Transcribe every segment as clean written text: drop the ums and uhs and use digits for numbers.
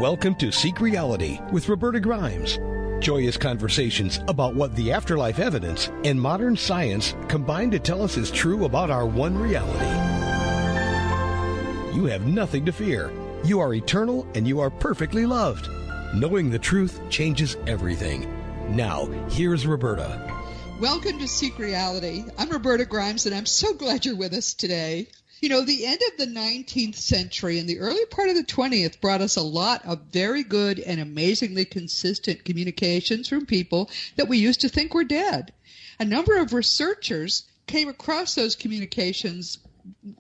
Welcome to Seek Reality with Roberta Grimes. Joyous conversations about what the afterlife evidence and modern science combine to tell us is true about our one reality. You have nothing to fear. You are eternal and you are perfectly loved. Knowing the truth changes everything. Now, here's Roberta. Welcome to Seek Reality. I'm Roberta Grimes, and I'm so glad you're with us today. You know, the end of the 19th century and the early part of the 20th brought us a lot of very good and amazingly consistent communications from people that we used to think were dead. A number of researchers came across those communications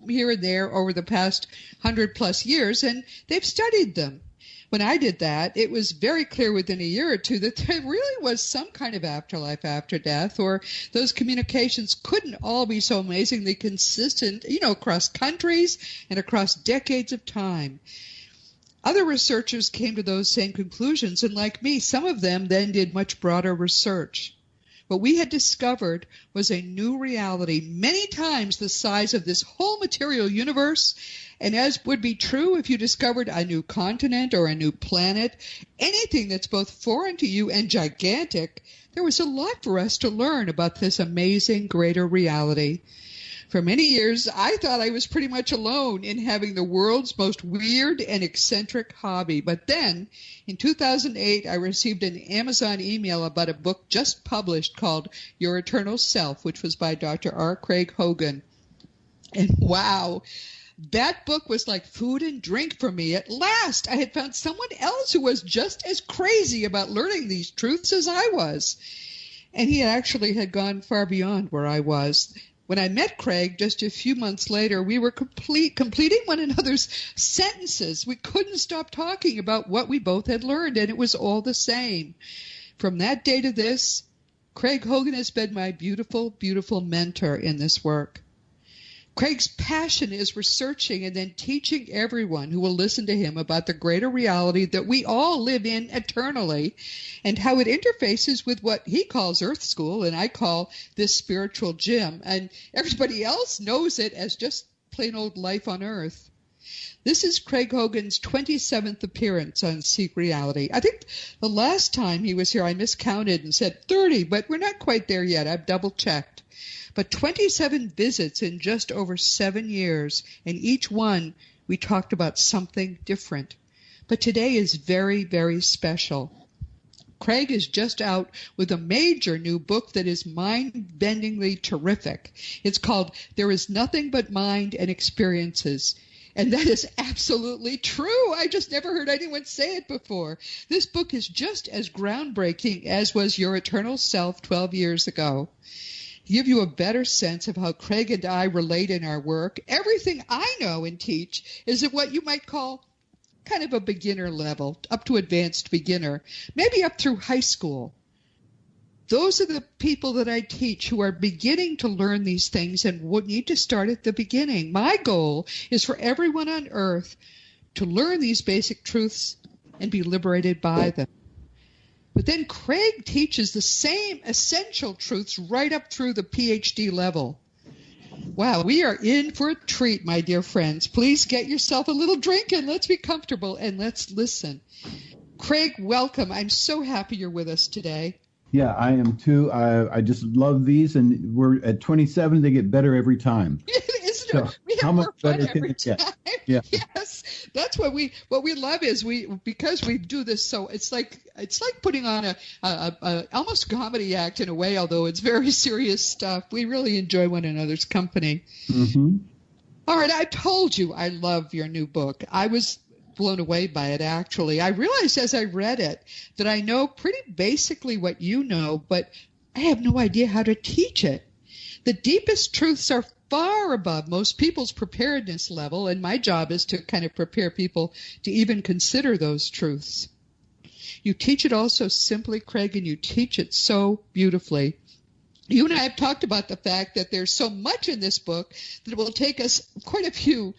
here and there over the past 100-plus years, and they've studied them. When I did that, it was very clear within a year or two that there really was some kind of afterlife after death, or those communications couldn't all be so amazingly consistent, across countries and across decades of time. Other researchers came to those same conclusions, and like me, some of them then did much broader research. What we had discovered was a new reality, many times the size of this whole material universe. And as would be true if you discovered a new continent or a new planet, anything that's both foreign to you and gigantic, there was a lot for us to learn about this amazing greater reality. For many years, I thought I was pretty much alone in having the world's most weird and eccentric hobby. But then, in 2008, I received an Amazon email about a book just published called Your Eternal Self, which was by Dr. R. Craig Hogan. And wow, that book was like food and drink for me. At last, I had found someone else who was just as crazy about learning these truths as I was. And he actually had gone far beyond where I was. When I met Craig just a few months later, we were completing one another's sentences. We couldn't stop talking about what we both had learned, and it was all the same. From that day to this, Craig Hogan has been my beautiful, beautiful mentor in this work. Craig's passion is researching and then teaching everyone who will listen to him about the greater reality that we all live in eternally and how it interfaces with what he calls Earth School and I call this spiritual gym. And everybody else knows it as just plain old life on Earth. This is Craig Hogan's 27th appearance on Seek Reality. I think the last time he was here I miscounted and said 30, but we're not quite there yet. I've double-checked. But 27 visits in just over 7 years, and each one we talked about something different. But today is very, very special. Craig is just out with a major new book that is mind-bendingly terrific. It's called There Is Nothing But Mind and Experiences. And that is absolutely true. I just never heard anyone say it before. This book is just as groundbreaking as was Your Eternal Self 12 years ago. To give you a better sense of how Craig and I relate in our work, everything I know and teach is at what you might call kind of a beginner level, up to advanced beginner, maybe up through high school. Those are the people that I teach who are beginning to learn these things and would need to start at the beginning. My goal is for everyone on earth to learn these basic truths and be liberated by them. But then Craig teaches the same essential truths right up through the PhD level. Wow, we are in for a treat, my dear friends. Please get yourself a little drink and let's be comfortable and let's listen. Craig, welcome. I'm so happy you're with us today. Yeah, I am too. I just love these, and we're at 27. They get better every time. Isn't it? We have more fun every time. Yeah. Yes, that's what we love is because we do this so it's like putting on a almost comedy act in a way, although it's very serious stuff. We really enjoy one another's company. Mm-hmm. All right, I told you I love your new book. I was blown away by it, actually. I realized as I read it that I know pretty basically what you know, but I have no idea how to teach it. The deepest truths are far above most people's preparedness level, and my job is to kind of prepare people to even consider those truths. You teach it all so simply, Craig, and you teach it so beautifully. You and I have talked about the fact that there's so much in this book that it will take us quite a few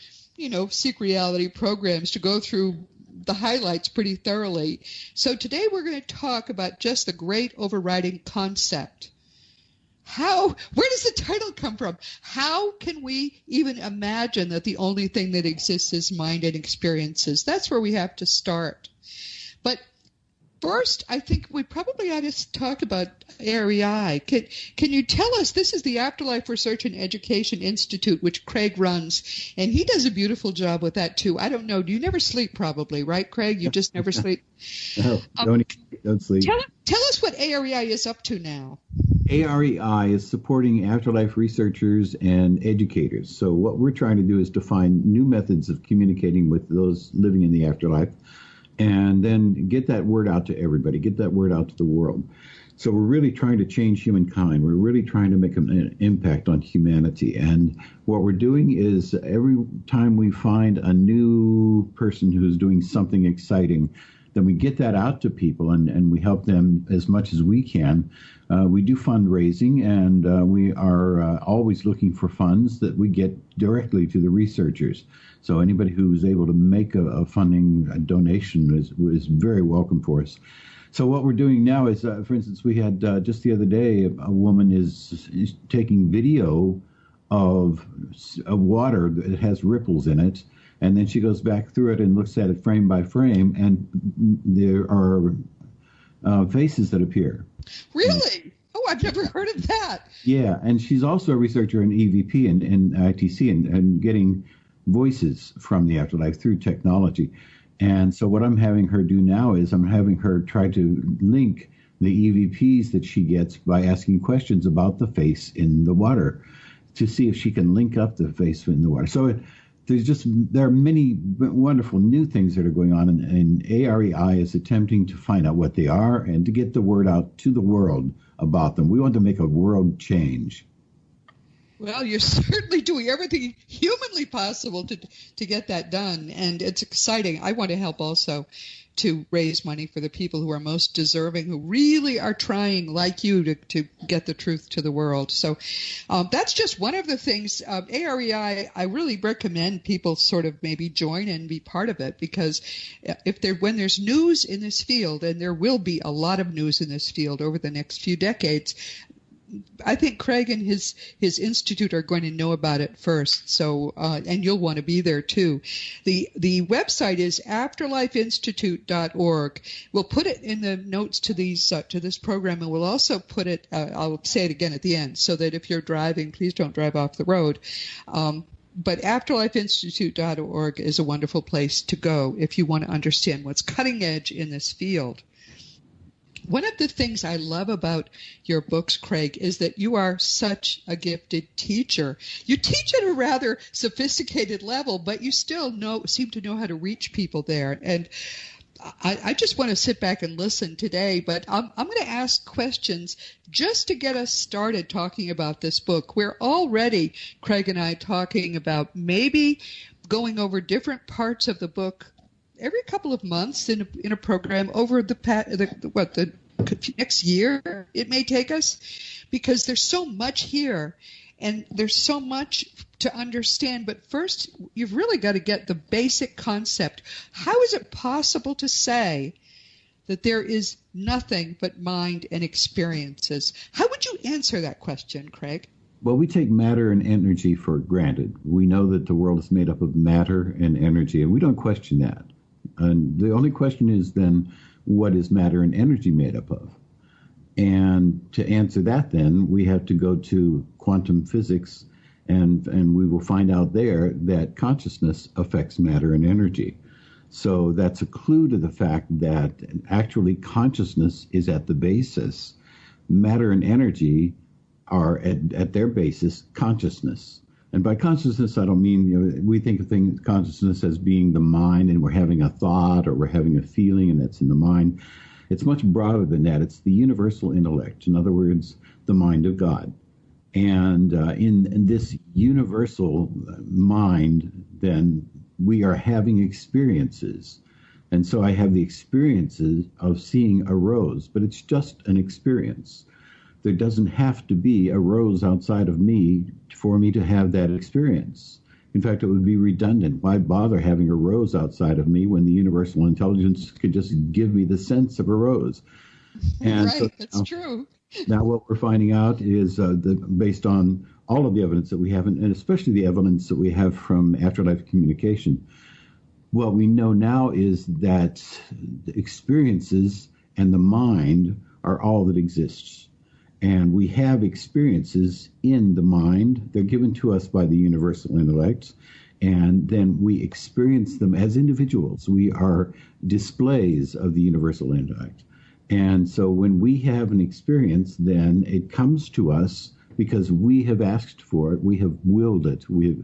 Seek Reality programs to go through the highlights pretty thoroughly. So today we're going to talk about just the great overriding concept Where does the title come from? How can we even imagine that the only thing that exists is mind and experiences? That's where we have to start. But first, I think we probably ought to talk about AREI. Can you tell us, this is the Afterlife Research and Education Institute, which Craig runs, and he does a beautiful job with that too. I don't know. You never sleep probably, right, Craig? You just never sleep? No, don't sleep. Tell us what AREI is up to now. AREI is supporting afterlife researchers and educators. So what we're trying to do is to find new methods of communicating with those living in the afterlife, and then get that word out to everybody, get that word out to the world. So we're really trying to change humankind. We're really trying to make an impact on humanity. And what we're doing is every time we find a new person who's doing something exciting, then we get that out to people and we help them as much as we can. We do fundraising, and we are always looking for funds that we get directly to the researchers. So anybody who's able to make a funding donation is very welcome for us. So what we're doing now is, for instance, we had just the other day, a woman is taking video of water that has ripples in it, and then she goes back through it and looks at it frame by frame, and there are faces that appear. Really? Oh, I've never heard of that. Yeah, and she's also a researcher in EVP and ITC and getting voices from the afterlife through technology. And so what I'm having her do now is I'm having her try to link the EVPs that she gets by asking questions about the face in the water to see if she can link up the face in the water. So there are many wonderful new things that are going on, and AREI is attempting to find out what they are and to get the word out to the world about them. We want to make a world change. Well, you're certainly doing everything humanly possible to get that done, and it's exciting. I want to help also to raise money for the people who are most deserving, who really are trying, like you, to get the truth to the world. So that's just one of the things. AREI, I really recommend people sort of maybe join and be part of it, because when there's news in this field, and there will be a lot of news in this field over the next few decades, I think Craig and his institute are going to know about it first. So, and you'll want to be there too. The website is afterlifeinstitute.org. We'll put it in the notes to this program, and we'll also put it. I'll say it again at the end, so that if you're driving, please don't drive off the road. But afterlifeinstitute.org is a wonderful place to go if you want to understand what's cutting edge in this field. One of the things I love about your books, Craig, is that you are such a gifted teacher. You teach at a rather sophisticated level, but you still seem to know how to reach people there. And I just want to sit back and listen today, but I'm going to ask questions just to get us started talking about this book. We're already, Craig and I, talking about maybe going over different parts of the book every couple of months in a program over the next year it may take us, because there's so much here and there's so much to understand. But first, you've really got to get the basic concept. How is it possible to say that there is nothing but mind and experiences? How would you answer that question, Craig? Well, we take matter and energy for granted. We know that the world is made up of matter and energy, and we don't question that. And the only question is then, what is matter and energy made up of? And to answer that, then, we have to go to quantum physics, and we will find out there that consciousness affects matter and energy. So that's a clue to the fact that actually consciousness is at the basis. Matter and energy are at their basis consciousness. And by consciousness, I don't mean, we think of consciousness as being the mind, and we're having a thought or we're having a feeling, and that's in the mind. It's much broader than that. It's the universal intellect. In other words, the mind of God. And in this universal mind, then we are having experiences. And so I have the experiences of seeing a rose, but it's just an experience. There doesn't have to be a rose outside of me for me to have that experience. In fact, it would be redundant. Why bother having a rose outside of me when the universal intelligence could just give me the sense of a rose? And right, that's true. Now, what we're finding out is based on all of the evidence that we have, and especially the evidence that we have from afterlife communication, what we know now is that experiences and the mind are all that exists. And we have experiences in the mind. They're given to us by the universal intellect. And then we experience them as individuals. We are displays of the universal intellect. And so when we have an experience, then it comes to us because we have asked for it, we have willed it, we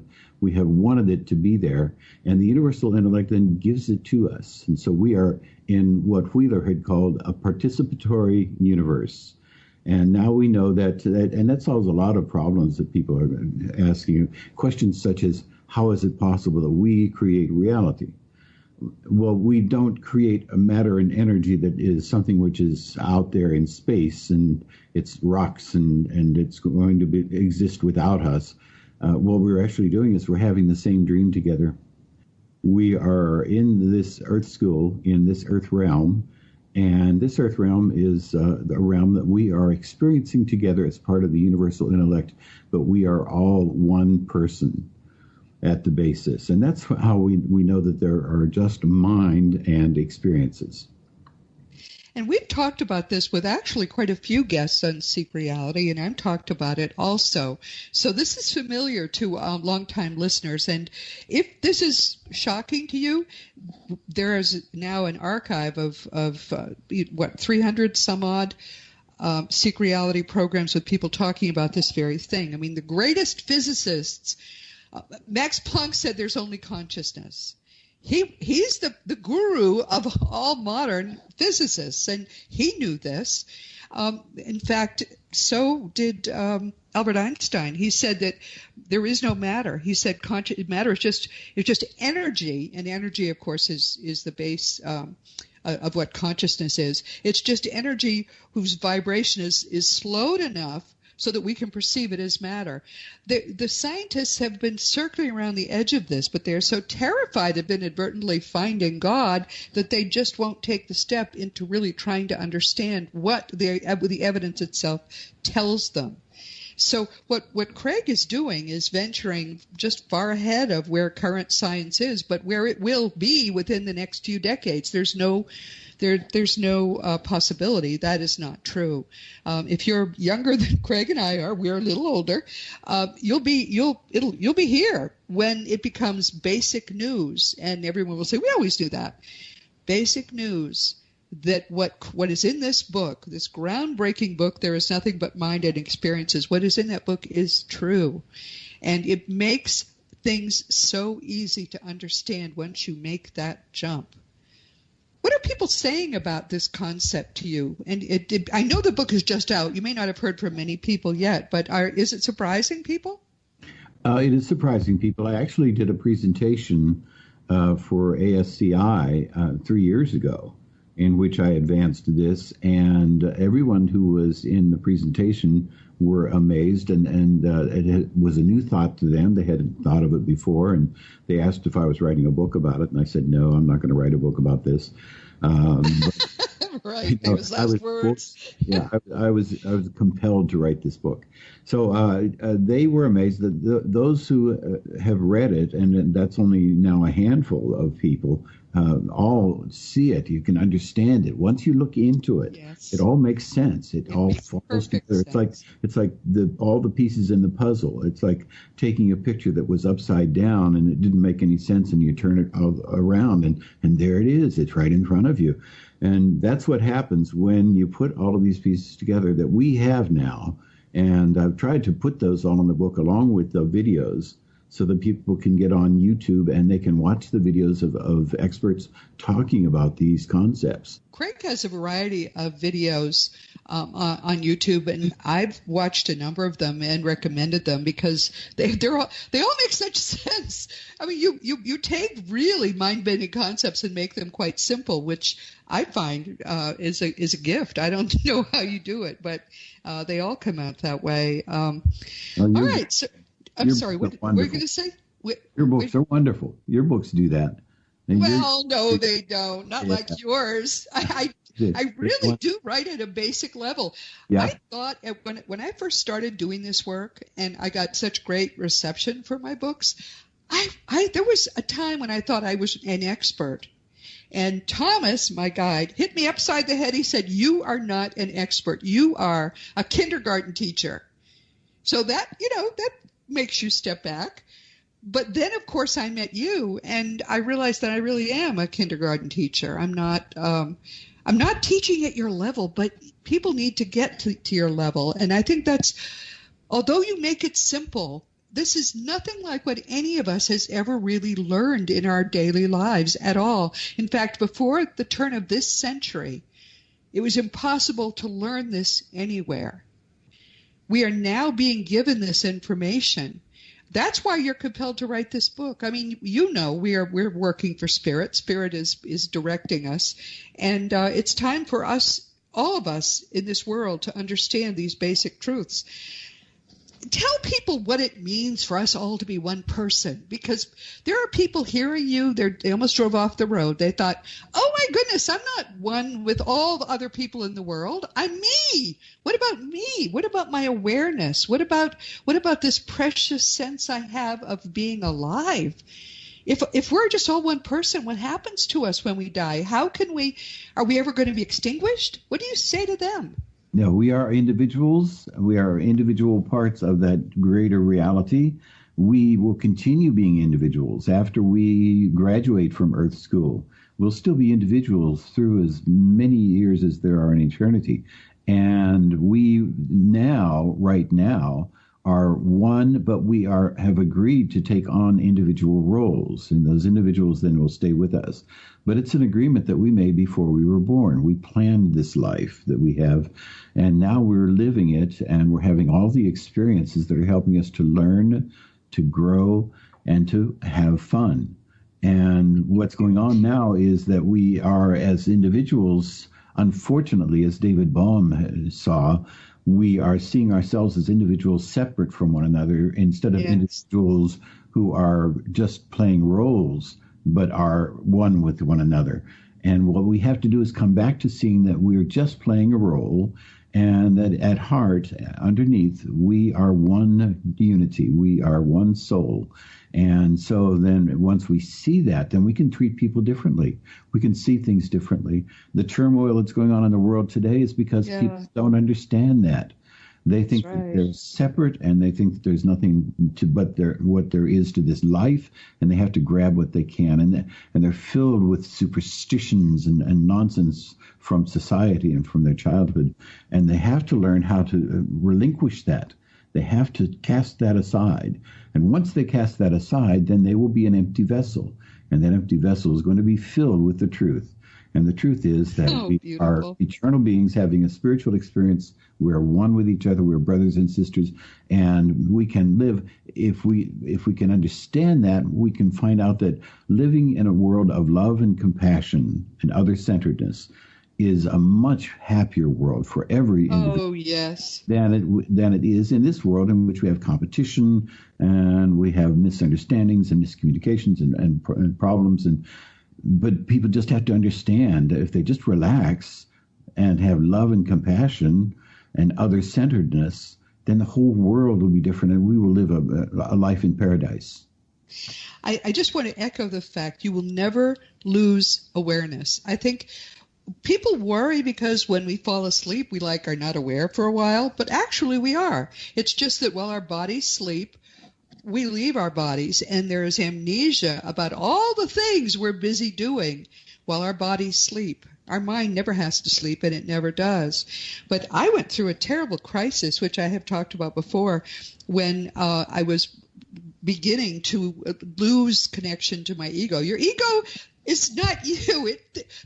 have wanted it to be there, and the universal intellect then gives it to us. And so we are in what Wheeler had called a participatory universe. And now we know that and that solves a lot of problems that people are asking. Questions such as, how is it possible that we create reality? Well, we don't create a matter and energy that is something which is out there in space and it's rocks and it's going to exist without us. What we're actually doing is we're having the same dream together. We are in this Earth school, in this Earth realm, and this Earth realm is the realm that we are experiencing together as part of the universal intellect, but we are all one person at the basis. And that's how we know that there are just mind and experiences. And we've talked about this with actually quite a few guests on Seek Reality, and I've talked about it also. So this is familiar to longtime listeners. And if this is shocking to you, there is now an archive of 300 some odd Seek Reality programs with people talking about this very thing. I mean, the greatest physicists, Max Planck said there's only consciousness. He's the guru of all modern physicists, and he knew this. In fact, so did Albert Einstein. He said that there is no matter. He said matter is just energy, and energy, of course, is the base of what consciousness is. It's just energy whose vibration is slowed enough so that we can perceive it as matter. The scientists have been circling around the edge of this, but they're so terrified of inadvertently finding God that they just won't take the step into really trying to understand what the evidence itself tells them. So what Craig is doing is venturing just far ahead of where current science is, but where it will be within the next few decades. There's no possibility that is not true. If you're younger than Craig and I are, we're a little older. You'll be here when it becomes basic news, and everyone will say, "We always do that." Basic news that what is in this book, this groundbreaking book, There Is Nothing But Mind and Experiences. What is in that book is true, and it makes things so easy to understand once you make that jump. What are people saying about this concept to you? And I know the book is just out. You may not have heard from many people yet, but is it surprising people? It is surprising people. I actually did a presentation for ASCI 3 years ago in which I advanced this, and everyone who was in the presentation were amazed, and it was a new thought to them. They hadn't thought of it before, and they asked if I was writing a book about it, and I said, no, I'm not going to write a book about this. Right, those last words. Yeah, I was compelled to write this book. So they were amazed that those who have read it, and that's only now a handful of people, all see it. You can understand it. Once you look into it, yes, it all makes sense. It all falls together. It's like all the pieces in the puzzle. It's like taking a picture that was upside down and it didn't make any sense, and you turn it all around, and there it is. It's right in front of you. And that's what happens when you put all of these pieces together that we have now. And I've tried to put those all in the book along with the videos so that people can get on YouTube and they can watch the videos of experts talking about these concepts. Craig has a variety of videos on YouTube, and I've watched a number of them and recommended them because they all make such sense. I mean, you take really mind-bending concepts and make them quite simple, which I find is a gift. I don't know how you do it, but they all come out that way. All right, so I'm sorry. What were you going to say? Your books are wonderful. Your books do that. Well, no, they don't. Not like yours. I really do write at a basic level. Yeah. I thought when I first started doing this work, and I got such great reception for my books, there was a time when I thought I was an expert. And Thomas, my guide, hit me upside the head. He said, "You are not an expert. You are a kindergarten teacher." So that makes you step back. But then, of course, I met you, and I realized that I really am a kindergarten teacher. I'm not teaching at your level, but people need to get to your level. And I think although you make it simple, this is nothing like what any of us has ever really learned in our daily lives at all. In fact, before the turn of this century, it was impossible to learn this anywhere. We are now being given this information. That's why you're compelled to write this book. I mean, we're working for Spirit. Spirit is directing us. And it's time for us, all of us in this world, to understand these basic truths. Tell people what it means for us all to be one person, because there are people hearing you. They almost drove off the road. They thought, "Oh my goodness, I'm not one with all the other people in the world. I'm me. What about me? What about my awareness? What about this precious sense I have of being alive? If we're just all one person, what happens to us when we die? Are we ever going to be extinguished? What do you say to them?" No, we are individuals. We are individual parts of that greater reality. We will continue being individuals after we graduate from Earth School. We'll still be individuals through as many years as there are in eternity. And we right now, are one, but we have agreed to take on individual roles, and those individuals then will stay with us. But it's an agreement that we made before we were born. We planned this life that we have, and now we're living it, and we're having all the experiences that are helping us to learn, to grow, and to have fun. And what's going on now is that we are, as individuals, unfortunately, as David Bohm saw, we are seeing ourselves as individuals separate from one another instead of individuals who are just playing roles, but are one with one another. And what we have to do is come back to seeing that we're just playing a role, and that at heart, underneath, we are one unity. We are one soul. And so then once we see that, then we can treat people differently. We can see things differently. The turmoil that's going on in the world today is because people don't understand that. They think that they're separate, and they think that there's nothing to but what there is to this life, and they have to grab what they can. And they're filled with superstitions and nonsense from society and from their childhood. And they have to learn how to relinquish that. They have to cast that aside. And once they cast that aside, then they will be an empty vessel. And that empty vessel is going to be filled with the truth. And the truth is that we are eternal beings having a spiritual experience. We're one with each other. We're brothers and sisters. And we can live, if we can understand that, we can find out that living in a world of love and compassion and other-centeredness is a much happier world for every individual than it is in this world in which we have competition and we have misunderstandings and miscommunications and problems. But people just have to understand that if they just relax and have love and compassion and other-centeredness, then the whole world will be different, and we will live a life in paradise. I just want to echo the fact you will never lose awareness. I think people worry because when we fall asleep, we are not aware for a while, but actually we are. It's just that while our bodies sleep, we leave our bodies, and there is amnesia about all the things we're busy doing while our bodies sleep. Our mind never has to sleep, and it never does. But I went through a terrible crisis, which I have talked about before, when I was beginning to lose connection to my ego. Your ego is not you,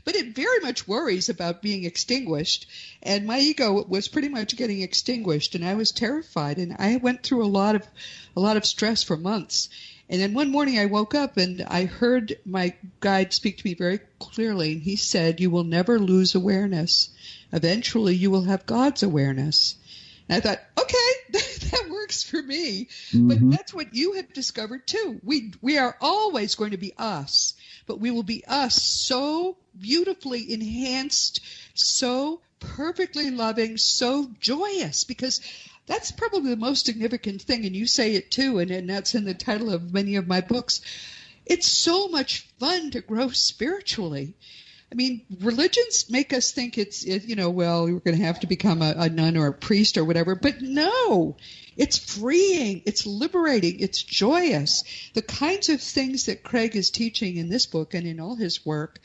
but it very much worries about being extinguished. And my ego was pretty much getting extinguished, and I was terrified. And I went through a lot of stress for months. And then one morning I woke up and I heard my guide speak to me very clearly. And he said, "You will never lose awareness. Eventually you will have God's awareness." And I thought, okay, that works for me. Mm-hmm. But that's what you have discovered too. We are always going to be us. but we will be us, so beautifully enhanced, so perfectly loving, so joyous, because that's probably the most significant thing, and you say it too, and that's in the title of many of my books. It's so much fun to grow spiritually. I mean, religions make us think it's well, you're going to have to become a nun or a priest or whatever, but no, it's freeing, it's liberating, it's joyous. The kinds of things that Craig is teaching in this book and in all his work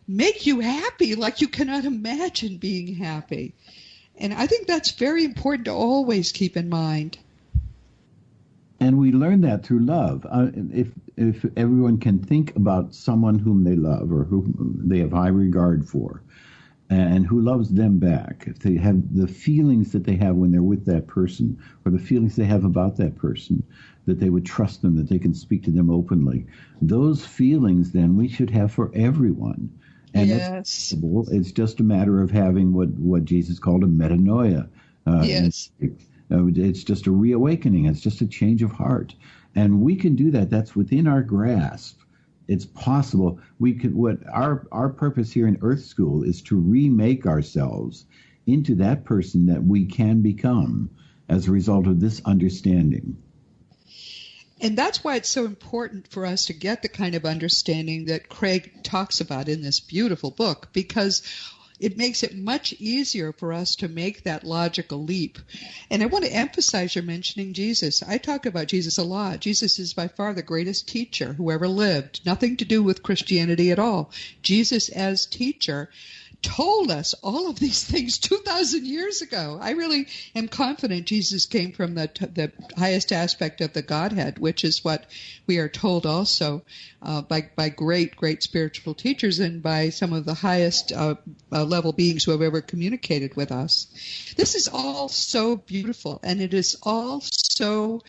make you happy like you cannot imagine being happy. And I think that's very important to always keep in mind. And we learn that through love. If everyone can think about someone whom they love or whom they have high regard for, and who loves them back, if they have the feelings that they have when they're with that person, or the feelings they have about that person, that they would trust them, that they can speak to them openly, those feelings then we should have for everyone. And yes. It's just a matter of having what Jesus called a metanoia. Yes. It's just a reawakening. It's just a change of heart. And we can do that. That's within our grasp. It's possible. We could. What our purpose here in Earth School is to remake ourselves into that person that we can become as a result of this understanding. And that's why it's so important for us to get the kind of understanding that Craig talks about in this beautiful book, because it makes it much easier for us to make that logical leap. And I want to emphasize your mentioning Jesus. I talk about Jesus a lot. Jesus is by far the greatest teacher who ever lived. Nothing to do with Christianity at all. Jesus as teacher told us all of these things 2,000 years ago. I really am confident Jesus came from the highest aspect of the Godhead, which is what we are told also by great spiritual teachers and by some of the highest level beings who have ever communicated with us. This is all so beautiful, and it is all so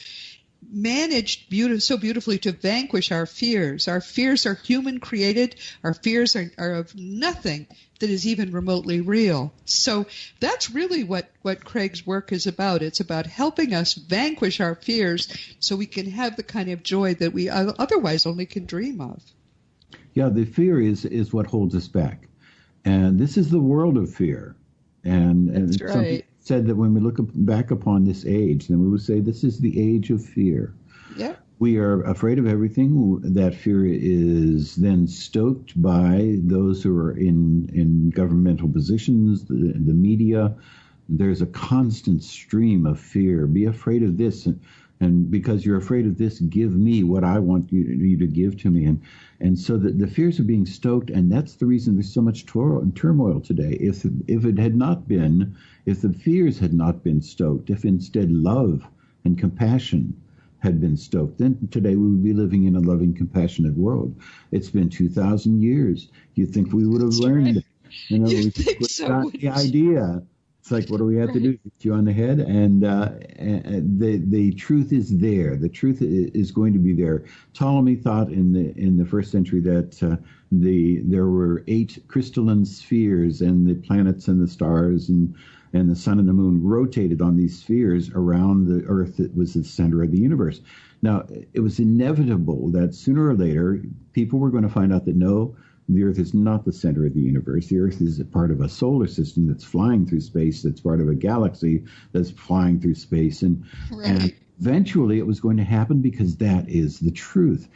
managed so beautifully to vanquish our fears. Our fears are human created. Our fears are of nothing that is even remotely real. So that's really what Craig's work is about. It's about helping us vanquish our fears so we can have the kind of joy that we otherwise only can dream of. Yeah, the fear is what holds us back. And this is the world of fear. And that's some people said that when we look back upon this age, then we would say this is the age of fear. Yeah. We are afraid of everything. That fear is then stoked by those who are in governmental positions, the media. There's a constant stream of fear. Be afraid of this, and because you're afraid of this, give me what I want you to give to me. And so the fears are being stoked, and that's the reason there's so much turmoil today. If the fears had not been stoked, if instead love and compassion had been stoked, then today we would be living in a loving, compassionate world. It's been 2,000 years. You'd think we would have learned. Right. We think so. The idea. It's like, what do we have to do? Hit you on the head? And the truth is there. The truth is going to be there. Ptolemy thought in the first century that there were 8 crystalline spheres, and the planets and the stars and the sun and the moon rotated on these spheres around the Earth that was the center of the universe. Now, it was inevitable that sooner or later people were going to find out that no, the Earth is not the center of the universe. The Earth is a part of a solar system that's flying through space, that's part of a galaxy that's flying through space. And eventually it was going to happen because that is the truth.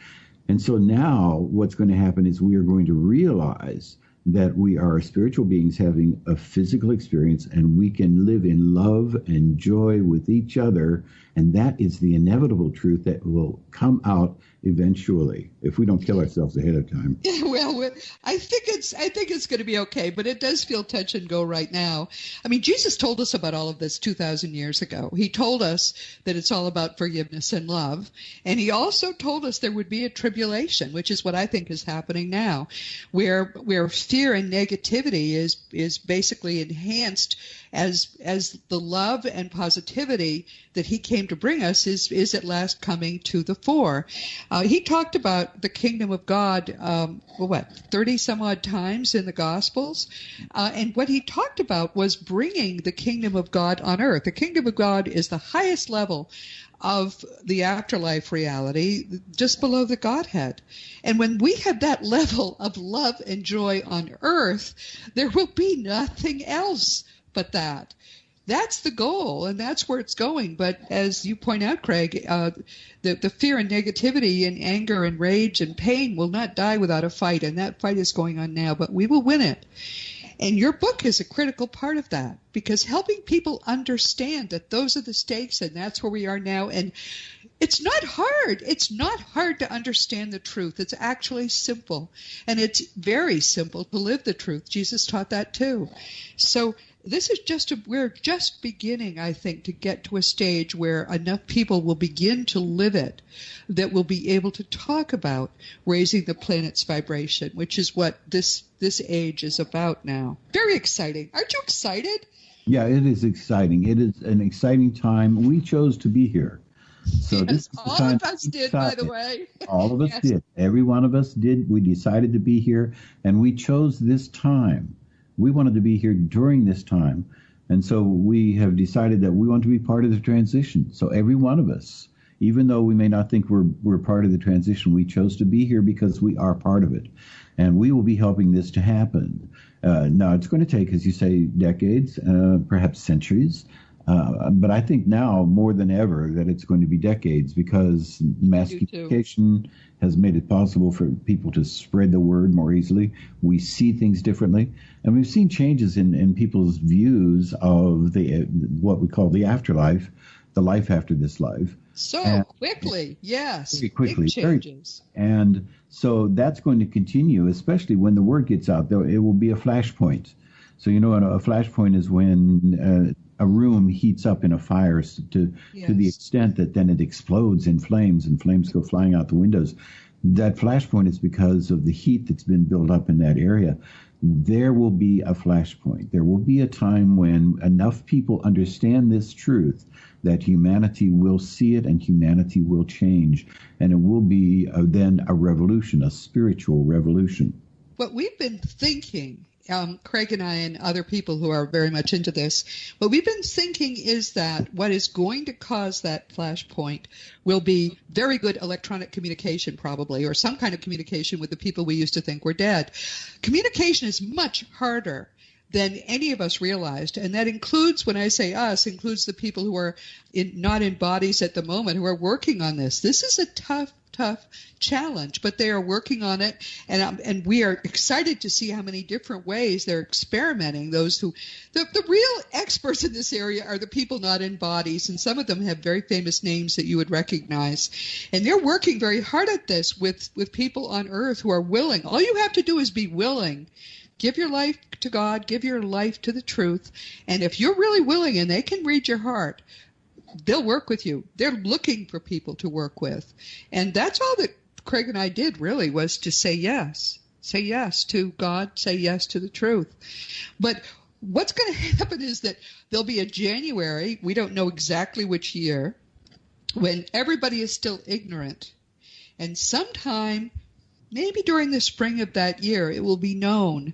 And so now what's going to happen is we are going to realize that we are spiritual beings having a physical experience, and we can live in love and joy with each other. And that is the inevitable truth that will come out eventually if we don't kill ourselves ahead of time. Yeah, well, I think it's going to be okay, but it does feel touch and go right now. I mean, Jesus told us about all of this 2,000 years ago. He told us that it's all about forgiveness and love, and he also told us there would be a tribulation, which is what I think is happening now, where fear and negativity is basically enhanced as the love and positivity that he came to bring us is at last coming to the fore. He talked about the kingdom of God, 30 some odd times in the Gospels. And what he talked about was bringing the kingdom of God on earth. The kingdom of God is the highest level of the afterlife reality, just below the Godhead. And when we have that level of love and joy on earth, there will be nothing else but that. That's the goal, and that's where it's going. But as you point out, Craig, the fear and negativity and anger and rage and pain will not die without a fight, and that fight is going on now, but we will win it. And your book is a critical part of that, because helping people understand that those are the stakes and that's where we are now. And it's not hard. It's not hard to understand the truth. It's actually simple. And it's very simple to live the truth. Jesus taught that too. So this is we're just beginning, I think, to get to a stage where enough people will begin to live it, that will be able to talk about raising the planet's vibration, which is what this age is about now. Very exciting. Aren't you excited? Yeah, it is exciting. It is an exciting time. We chose to be here. So yes, this is the all time of us did, by the way. All of us Yes. did. Every one of us did. We decided to be here, and we chose this time. We wanted to be here during this time, and so we have decided that we want to be part of the transition. So every one of us, even though we may not think we're part of the transition, we chose to be here because we are part of it, and we will be helping this to happen. Now, it's going to take, as you say, decades, perhaps centuries, but I think now more than ever that it's going to be decades, because mass communication has made it possible for people to spread the word more easily. We see things differently, and we've seen changes in people's views of what we call the afterlife, the life after this life. So quickly, yes. Very quickly. Big changes. And so that's going to continue, especially when the word gets out. Though it will be a flashpoint. So, a flashpoint is when a room heats up in a fire to the extent that then it explodes in flames, and flames go flying out the windows. That flashpoint is because of the heat that's been built up in that area. There will be a flashpoint. There will be a time when enough people understand this truth that humanity will see it and humanity will change. And it will be then a revolution, a spiritual revolution. What we've been thinking, Craig and I and other people who are very much into this, what we've been thinking is that what is going to cause that flashpoint will be very good electronic communication, probably, or some kind of communication with the people we used to think were dead. Communication is much harder than any of us realized, and that includes, when I say us, includes the people who are not in bodies at the moment, who are working on this. This is a tough challenge, but they are working on it, and we are excited to see how many different ways they're experimenting. Those who, the real experts in this area are the people not in bodies, and some of them have very famous names that you would recognize, and they're working very hard at this with people on Earth who are willing. All you have to do is be willing. Give your life to God, give your life to the truth, and if you're really willing and they can read your heart, they'll work with you. They're looking for people to work with. And that's all that Craig and I did, really, was to say yes. Say yes to God, say yes to the truth. But what's going to happen is that there'll be a January, we don't know exactly which year, when everybody is still ignorant. And sometime, maybe during the spring of that year, it will be known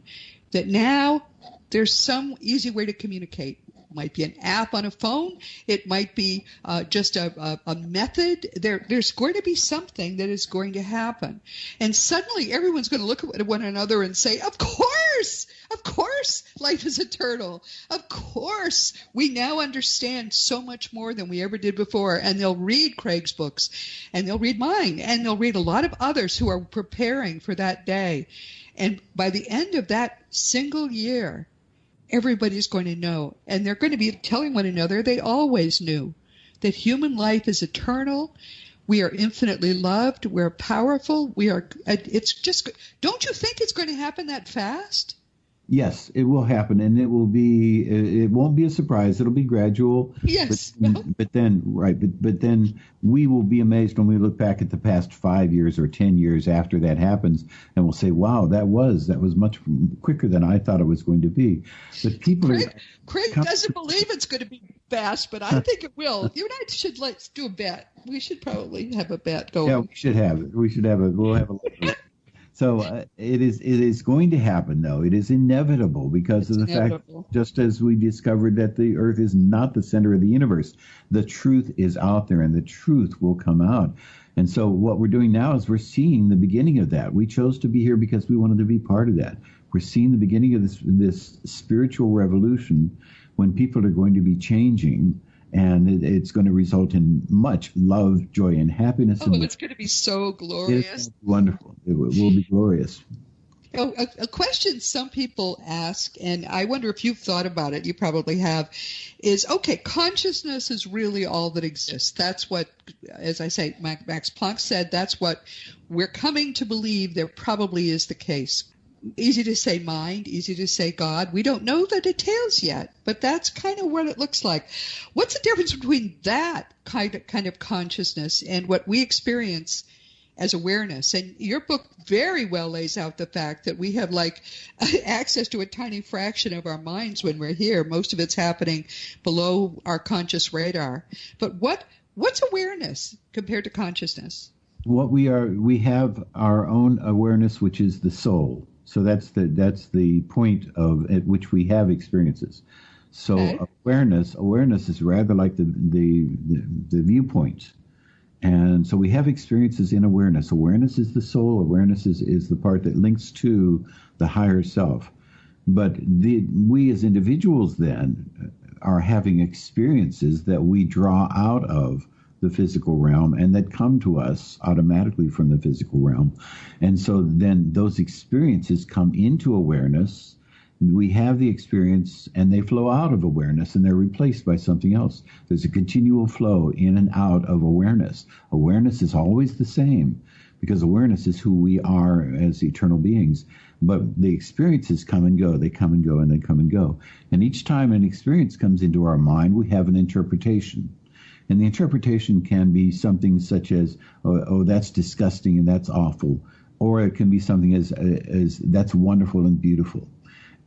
that now there's some easy way to communicate. It might be an app on a phone. It might be just a method. There's going to be something that is going to happen. And suddenly everyone's going to look at one another and say, of course, life is eternal. Of course, we now understand so much more than we ever did before. And they'll read Craig's books, and they'll read mine, and they'll read a lot of others who are preparing for that day. And by the end of that single year, everybody's going to know, and they're going to be telling one another they always knew that human life is eternal. We are infinitely loved. We're powerful. It's just, don't you think it's going to happen that fast? Yes, it will happen, and it won't be a surprise. It'll be gradual. Yes. But then we will be amazed when we look back at the past 5 years or 10 years after that happens, and we'll say, wow, that was much quicker than I thought it was going to be. But Craig doesn't believe it's going to be fast, but I think it will. You and I let's do a bet. We should probably have a bet going. Yeah, we should have it. We'll have a So it is going to happen, though. It is inevitable because of the fact, just as we discovered that the Earth is not the center of the universe, the truth is out there, and the truth will come out. And so what we're doing now is we're seeing the beginning of that. We chose to be here because we wanted to be part of that. We're seeing the beginning of this spiritual revolution when people are going to be changing, and it's going to result in much love, joy, and happiness. Oh, it's going to be so glorious. It's wonderful. It will be glorious. A question some people ask, and I wonder if you've thought about it, you probably have, is, okay, consciousness is really all that exists. That's what, as I say, Max Planck said, that's what we're coming to believe there probably is the case. Easy to say mind, easy to say God. We don't know the details yet, but that's kind of what it looks like. What's the difference between that kind of consciousness and what we experience as awareness? And your book very well lays out the fact that we have like access to a tiny fraction of our minds when we're here. Most of it's happening below our conscious radar. But what's awareness compared to consciousness? What we have our own awareness, which is the soul. So that's the point at which we have experiences. So okay. Awareness is rather like the viewpoint. And so we have experiences in awareness. Awareness is the soul. Awareness is the part that links to the higher self. But we as individuals then are having experiences that we draw out of the physical realm and that come to us automatically from the physical realm. And so then those experiences come into awareness. We have the experience and they flow out of awareness and they're replaced by something else. There's a continual flow in and out of awareness. Awareness is always the same because awareness is who we are as eternal beings. But the experiences come and go. They come and go and they come and go. And each time an experience comes into our mind, we have an interpretation. And the interpretation can be something such as, oh, that's disgusting and that's awful. Or it can be something as that's wonderful and beautiful.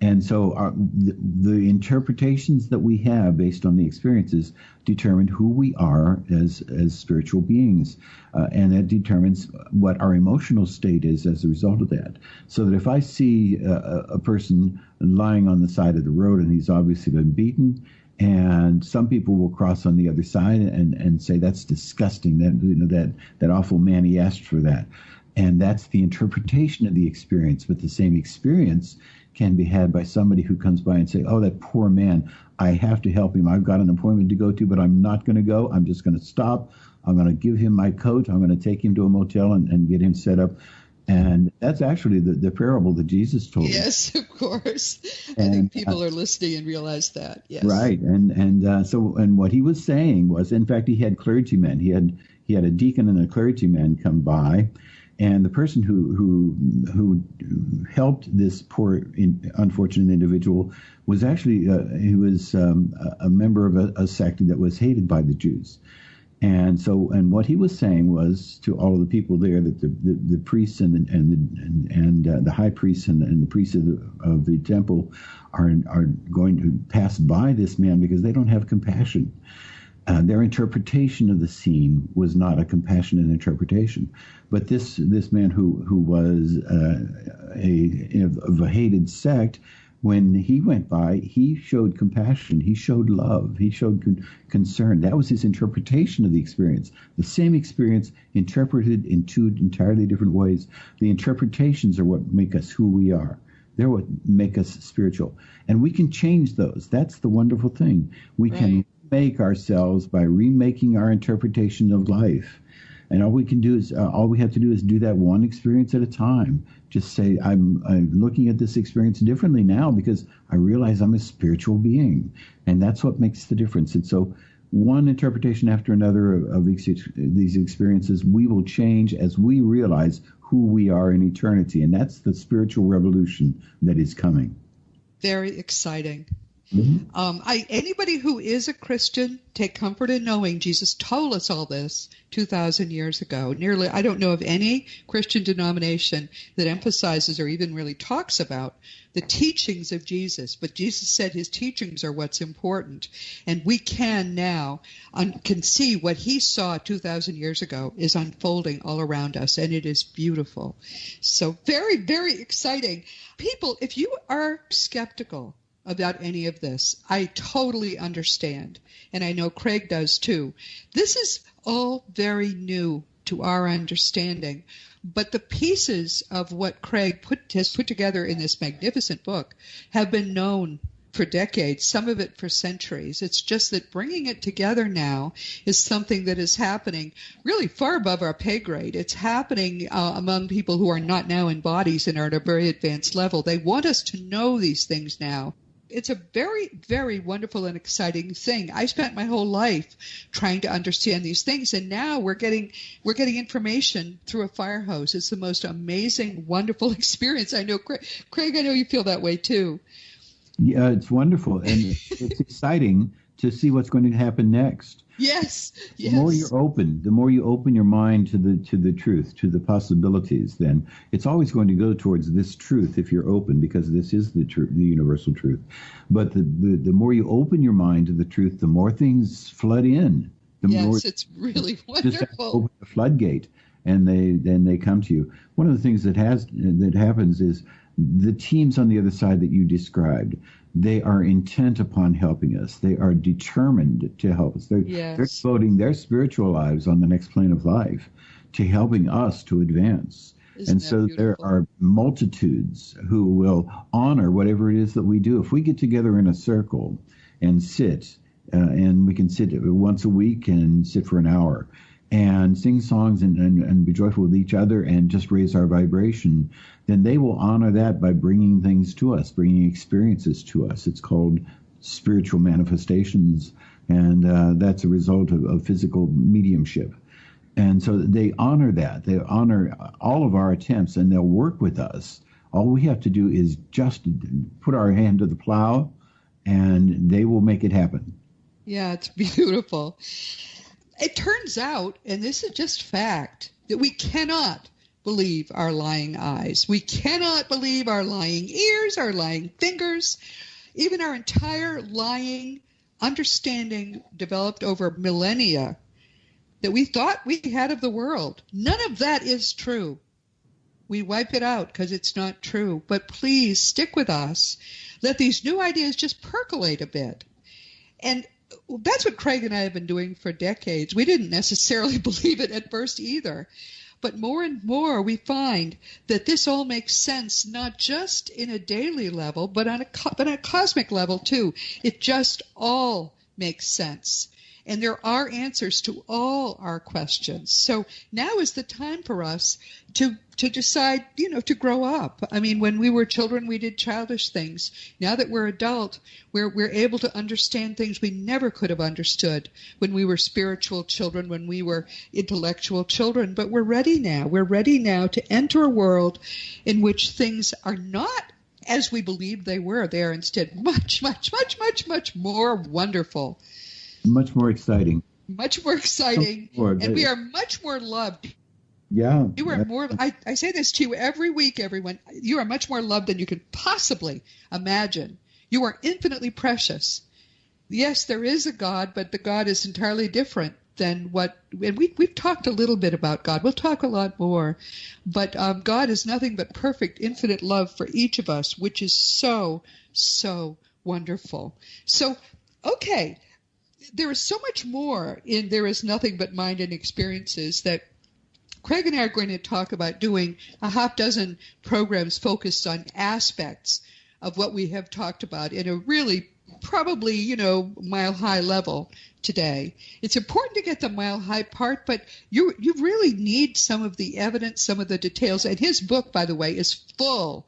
And so the interpretations that we have based on the experiences determine who we are as spiritual beings. And that determines what our emotional state is as a result of that. So that if I see a person lying on the side of the road and he's obviously been beaten, and some people will cross on the other side and say, that's disgusting, that awful man, he asked for that. And that's the interpretation of the experience. But the same experience can be had by somebody who comes by and say, oh, that poor man, I have to help him. I've got an appointment to go to, but I'm not going to go. I'm just going to stop. I'm going to give him my coat. I'm going to take him to a motel and get him set up. And that's actually the parable that Jesus told. Yes, of course. I think people are listening and realize that. Yes. Right. And what he was saying was, in fact, he had clergymen. He had a deacon and a clergyman come by, and the person who helped this poor, unfortunate individual was actually he was a member of a sect that was hated by the Jews. And what he was saying was to all of the people there that the priests and the high priests and the priests of the temple are going to pass by this man because they don't have compassion. Their interpretation of the scene was not a compassionate interpretation, but this man who was of a hated sect. When he went by, he showed compassion, he showed love, he showed concern. That was his interpretation of the experience. The same experience interpreted in two entirely different ways. The interpretations are what make us who we are. They're what make us spiritual. And we can change those. That's the wonderful thing. We can make ourselves by remaking our interpretation of life. And all we have to do is do that one experience at a time. Just say, I'm looking at this experience differently now because I realize I'm a spiritual being. And that's what makes the difference. And so one interpretation after another of these experiences, we will change as we realize who we are in eternity. And that's the spiritual revolution that is coming. Very exciting. Anybody who is a Christian, take comfort in knowing Jesus told us all this 2,000 years ago. I don't know of any Christian denomination that emphasizes or even really talks about the teachings of Jesus, but Jesus said his teachings are what's important, and we can now can see what he saw 2,000 years ago is unfolding all around us, and it is beautiful. So very, very exciting. People, if you are skeptical about any of this, I totally understand, and I know Craig does too. This is all very new to our understanding, but the pieces of what Craig has put together in this magnificent book have been known for decades, some of it for centuries. It's just that bringing it together now is something that is happening really far above our pay grade. It's happening among people who are not now in bodies and are at a very advanced level. They want us to know these things now. It's a very, very wonderful and exciting thing. I spent my whole life trying to understand these things, and now we're getting information through a fire hose. It's the most amazing, wonderful experience. I know, Craig, I know you feel that way too. Yeah, it's wonderful, and it's exciting to see what's going to happen next. Yes. The more you open your mind to the truth, to the possibilities, then it's always going to go towards this truth if you're open, because this is the truth, the universal truth. But the more you open your mind to the truth, the more things flood in. It's really wonderful. Just open the floodgate, and they come to you. One of the things that happens is the teams on the other side that you described, they are intent upon helping us. They are determined to help us. They're devoting their spiritual lives on the next plane of life to helping us to advance. And so there are multitudes who will honor whatever it is that we do. If we get together in a circle and sit, and we can sit once a week and sit for an hour and sing songs and be joyful with each other and just raise our vibration, then they will honor that by bringing things to us, bringing experiences to us. It's called spiritual manifestations, and that's a result of physical mediumship. And so they honor that. They honor all of our attempts, and they'll work with us. All we have to do is just put our hand to the plow, and they will make it happen. Yeah, it's beautiful. It turns out, and this is just fact, that we cannot believe our lying eyes. We cannot believe our lying ears, our lying fingers, even our entire lying understanding developed over millennia that we thought we had of the world. None of that is true. We wipe it out because it's not true. But please stick with us. Let these new ideas just percolate a bit. And that's what Craig and I have been doing for decades. We didn't necessarily believe it at first either. But more and more we find that this all makes sense, not just in a daily level, but on a cosmic level too. It just all makes sense. And there are answers to all our questions. So now is the time for us to decide, to grow up. I mean, when we were children, we did childish things. Now that we're adult, we're able to understand things we never could have understood when we were spiritual children, when we were intellectual children. But we're ready now. We're ready now to enter a world in which things are not as we believed they were. They are instead much, much, much, much, much more wonderful. Much more exciting. Much more exciting. And we are much more loved. Yeah. You are more, I say this to you every week, everyone. You are much more loved than you could possibly imagine. You are infinitely precious. Yes, there is a God, but the God is entirely different than and we've talked a little bit about God. We'll talk a lot more. But God is nothing but perfect, infinite love for each of us, which is so, so wonderful. So, okay. There is so much more in There Is Nothing But Mind and Experiences that Craig and I are going to talk about doing a half dozen programs focused on aspects of what we have talked about in a really probably, mile-high level today. It's important to get the mile-high part, but you really need some of the evidence, some of the details. And his book, by the way, is full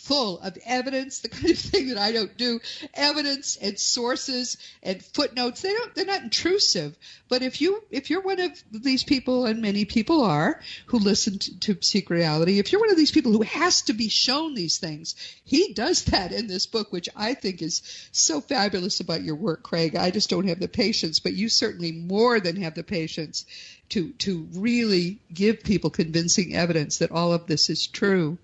full of evidence, the kind of thing that I don't do, evidence and sources and footnotes. They're not intrusive. But if you're one of these people, and many people are, who listen to Seek Reality, if you're one of these people who has to be shown these things, he does that in this book, which I think is so fabulous about your work, Craig. I just don't have the patience, but you certainly more than have the patience to really give people convincing evidence that all of this is true.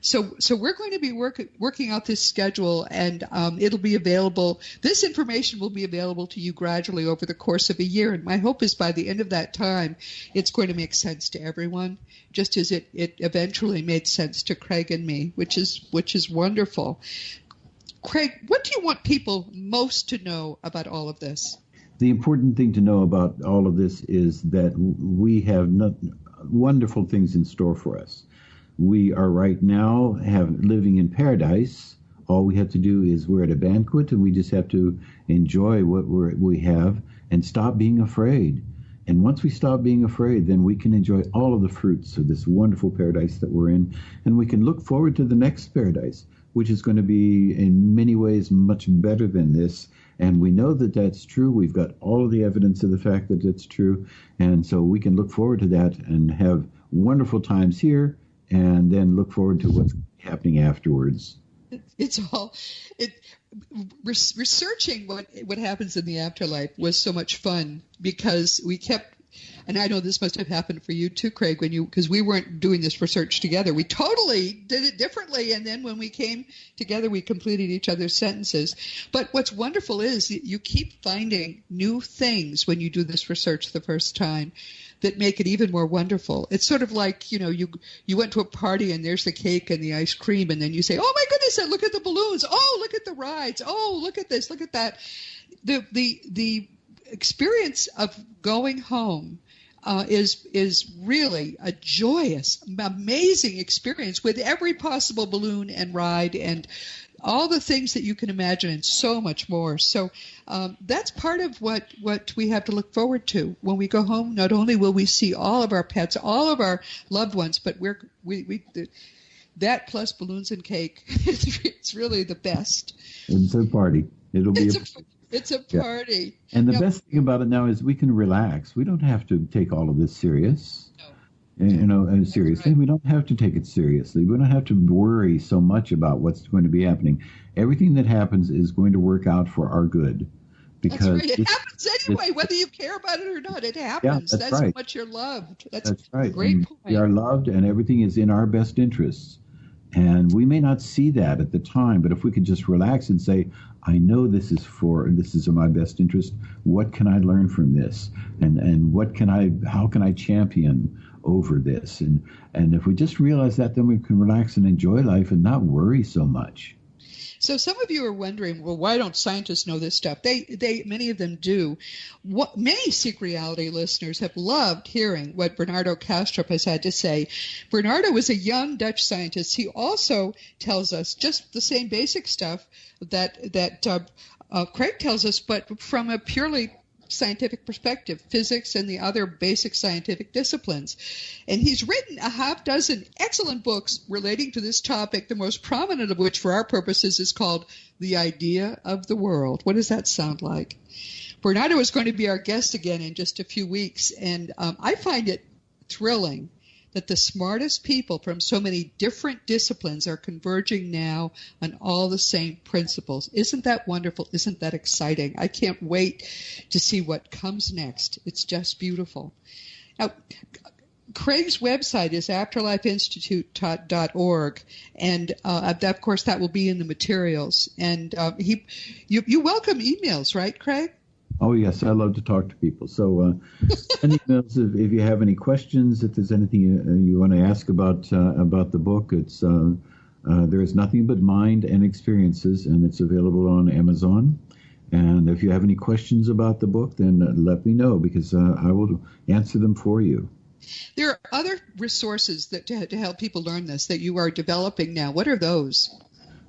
So we're going to be working out this schedule, and it'll be available. This information will be available to you gradually over the course of a year. And my hope is by the end of that time, it's going to make sense to everyone, just as it eventually made sense to Craig and me, which is wonderful. Craig, what do you want people most to know about all of this? The important thing to know about all of this is that we have wonderful things in store for us. We are right now living in paradise. All we have to do is we're at a banquet, and we just have to enjoy what we have and stop being afraid. And once we stop being afraid, then we can enjoy all of the fruits of this wonderful paradise that we're in, and we can look forward to the next paradise, which is going to be in many ways much better than this. And we know that that's true. We've got all of the evidence of the fact that it's true. And so we can look forward to that and have wonderful times here, and then look forward to what's happening afterwards. Researching what happens in the afterlife was so much fun, because we kept, and I know this must have happened for you too, Craig, because we weren't doing this research together. We totally did it differently, and then when we came together, we completed each other's sentences. But what's wonderful is you keep finding new things when you do this research the first time that make it even more wonderful. It's sort of like, you went to a party and there's the cake and the ice cream, and then you say, oh my goodness, look at the balloons. Oh, look at the rides. Oh, look at this, look at that. The experience of going home is really a joyous, amazing experience with every possible balloon and ride and all the things that you can imagine and so much more. So that's part of what we have to look forward to when we go home. Not only will we see all of our pets, all of our loved ones, but that plus balloons and cake, it's really the best. It's a party. It's a party. Yeah. And the best thing about it now is we can relax. We don't have to take all of this serious. No. Seriously. Right. We don't have to take it seriously. We don't have to worry so much about what's going to be happening. Everything that happens is going to work out for our good. Because that's right. It happens anyway, whether you care about it or not. It happens. Yeah, that's right. What you're loved. That's right. A great point. We are loved, and everything is in our best interests. And we may not see that at the time, but if we could just relax and say, I know this is in my best interest. What can I learn from this? And how can I champion over this? And if we just realize that, then we can relax and enjoy life and not worry so much. So some of you are wondering, well, why don't scientists know this stuff? Many of them do. Many Seek Reality listeners have loved hearing what Bernardo Kastrup has had to say. Bernardo is a young Dutch scientist. He also tells us just the same basic stuff that Craig tells us, but from a purely scientific perspective, physics and the other basic scientific disciplines. And he's written a half dozen excellent books relating to this topic, the most prominent of which for our purposes is called The Idea of the World. What does that sound like? Bernardo is going to be our guest again in just a few weeks, and I find it thrilling that the smartest people from so many different disciplines are converging now on all the same principles. Isn't that wonderful? Isn't that exciting? I can't wait to see what comes next. It's just beautiful. Now, Craig's website is afterlifeinstitute.org, and of course that will be in the materials. And you welcome emails, right, Craig? Oh, yes, I love to talk to people. So send emails if you have any questions, if there's anything you want to ask about the book. It's There is Nothing But Mind and Experiences, and it's available on Amazon. And if you have any questions about the book, then let me know, because I will answer them for you. There are other resources to help people learn this that you are developing now. What are those?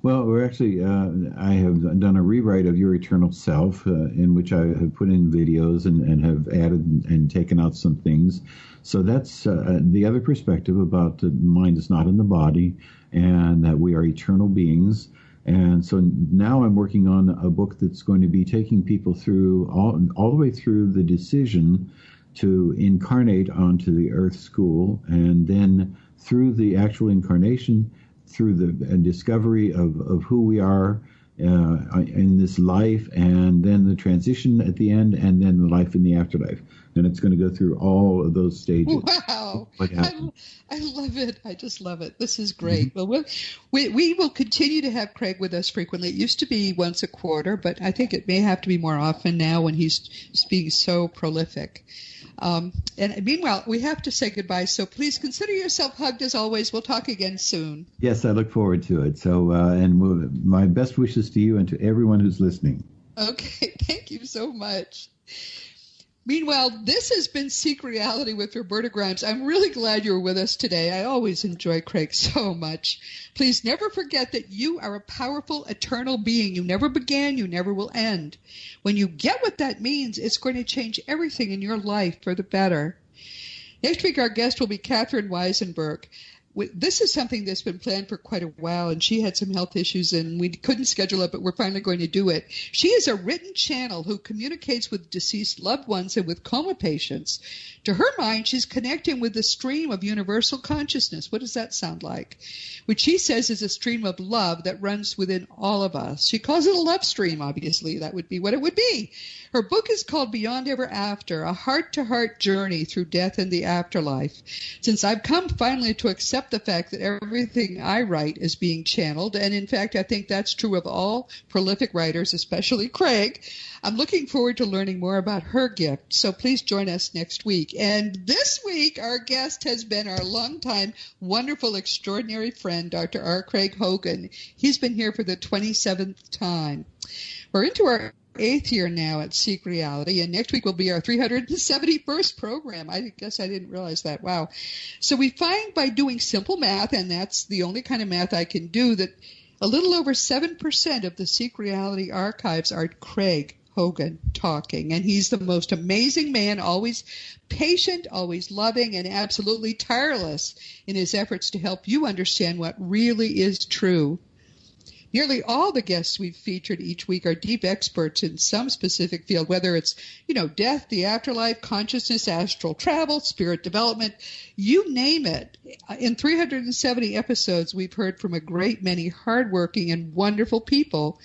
Well, we're actually, I have done a rewrite of Your Eternal Self, in which I have put in videos and have added and taken out some things. So that's the other perspective about the mind is not in the body and that we are eternal beings. And so now I'm working on a book that's going to be taking people through all the way through the decision to incarnate onto the Earth school, and then through the actual incarnation, through the discovery of who we are in this life, and then the transition at the end, and then the life in the afterlife. And it's going to go through all of those stages. Wow. I love it. I just love it. This is great. Mm-hmm. Well, we will continue to have Craig with us frequently. It used to be once a quarter, but I think it may have to be more often now when he's being so prolific. And meanwhile, we have to say goodbye, so please consider yourself hugged as always. We'll talk again soon. Yes, I look forward to it. So, and my best wishes to you and to everyone who's listening. Okay, thank you so much. Meanwhile, this has been Seek Reality with Roberta Grimes. I'm really glad you were with us today. I always enjoy Craig so much. Please never forget that you are a powerful, eternal being. You never began, you never will end. When you get what that means, it's going to change everything in your life for the better. Next week, our guest will be Katherine Weisenberg. This is something that's been planned for quite a while, and she had some health issues, and we couldn't schedule it, but we're finally going to do it. She is a written channel who communicates with deceased loved ones and with coma patients. To her mind, she's connecting with the stream of universal consciousness. What does that sound like? Which she says is a stream of love that runs within all of us. She calls it a love stream, obviously. That would be what it would be. Her book is called Beyond Ever After, a heart-to-heart journey through death and the afterlife. Since I've come finally to accept the fact that everything I write is being channeled, and in fact I think that's true of all prolific writers, especially Craig, I'm looking forward to learning more about her gift. So please join us next week. And this week our guest has been our longtime, wonderful, extraordinary friend, Dr. R. Craig Hogan. He's been here for the 27th time. We're into our 8th year now at Seek Reality, and next week will be our 371st program. I guess I didn't realize that. Wow. So we find by doing simple math, and that's the only kind of math I can do, that a little over 7% of the Seek Reality archives are Craig Hogan talking, and he's the most amazing man, always patient, always loving, and absolutely tireless in his efforts to help you understand what really is true. Nearly all the guests we've featured each week are deep experts in some specific field, whether it's, death, the afterlife, consciousness, astral travel, spirit development, you name it. In 370 episodes, we've heard from a great many hardworking and wonderful people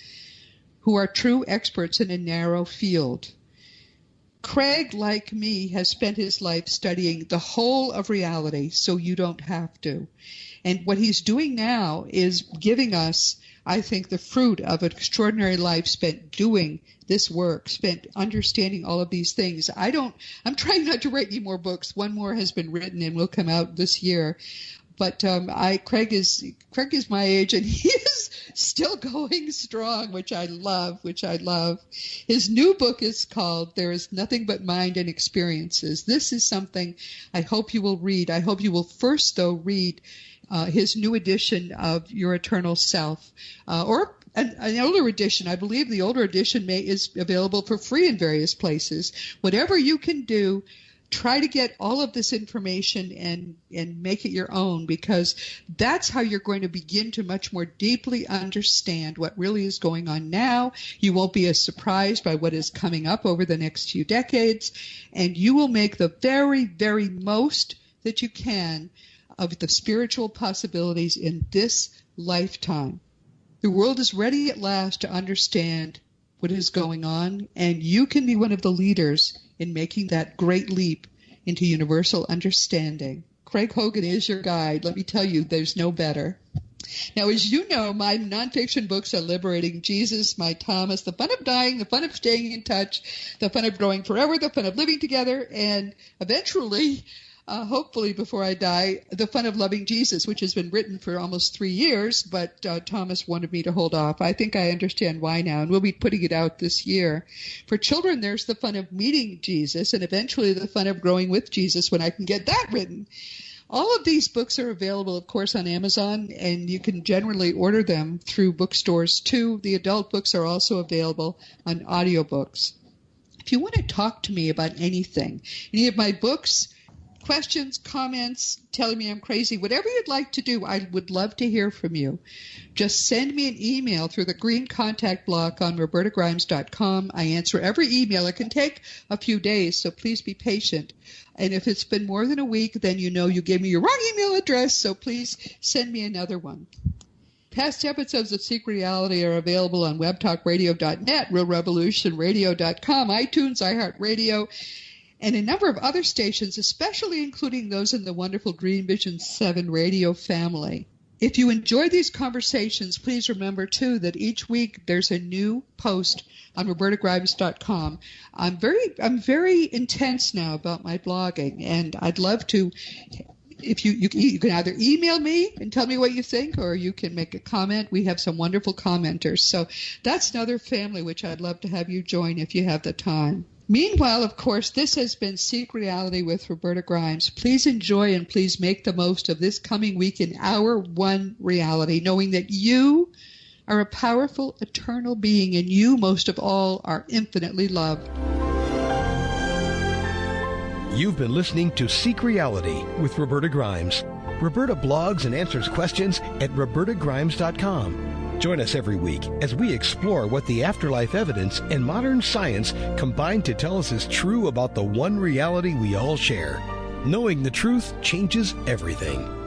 who are true experts in a narrow field. Craig, like me, has spent his life studying the whole of reality, so you don't have to. And what he's doing now is giving us, I think, the fruit of an extraordinary life spent doing this work, spent understanding all of these things. I'm trying not to write any more books. One more has been written and will come out this year. But Craig is my age, and he is still going strong, which I love. His new book is called There Is Nothing But Mind and Experiences. This is something I hope you will read. I hope you will first, though, read his new edition of Your Eternal Self, or an older edition. I believe the older edition is available for free in various places. Whatever you can do, try to get all of this information and make it your own, because that's how you're going to begin to much more deeply understand what really is going on now. You won't be as surprised by what is coming up over the next few decades, and you will make the very, very most that you can of the spiritual possibilities in this lifetime. The world is ready at last to understand what is going on, and you can be one of the leaders in making that great leap into universal understanding. Craig Hogan is your guide. Let me tell you, there's no better. Now, as you know, my nonfiction books are Liberating Jesus, My Thomas, The Fun of Dying, The Fun of Staying in Touch, The Fun of Growing Forever, The Fun of Living Together, and eventually, hopefully before I die, The Fun of Loving Jesus, which has been written for almost 3 years, but Thomas wanted me to hold off. I think I understand why now, and we'll be putting it out this year. For children, there's The Fun of Meeting Jesus, and eventually The Fun of Growing with Jesus when I can get that written. All of these books are available, of course, on Amazon, and you can generally order them through bookstores, too. The adult books are also available on audiobooks. If you want to talk to me about anything, any of my books, questions, comments, telling me I'm crazy, whatever you'd like to do, I would love to hear from you. Just send me an email through the green contact block on robertagrimes.com. I answer every email. It can take a few days, so please be patient. And if it's been more than a week, then you know you gave me your wrong email address, so please send me another one. Past episodes of Seek Reality are available on webtalkradio.net, realrevolutionradio.com, iTunes, iHeartRadio, and a number of other stations, especially including those in the wonderful Dream Vision 7 radio family. If you enjoy these conversations, please remember, too, that each week there's a new post on robertagrimes.com. I'm very intense now about my blogging, and I'd love to, if you can either email me and tell me what you think, or you can make a comment. We have some wonderful commenters. So that's another family which I'd love to have you join if you have the time. Meanwhile, of course, this has been Seek Reality with Roberta Grimes. Please enjoy and please make the most of this coming week in our one reality, knowing that you are a powerful, eternal being, and you, most of all, are infinitely loved. You've been listening to Seek Reality with Roberta Grimes. Roberta blogs and answers questions at robertagrimes.com. Join us every week as we explore what the afterlife evidence and modern science combine to tell us is true about the one reality we all share. Knowing the truth changes everything.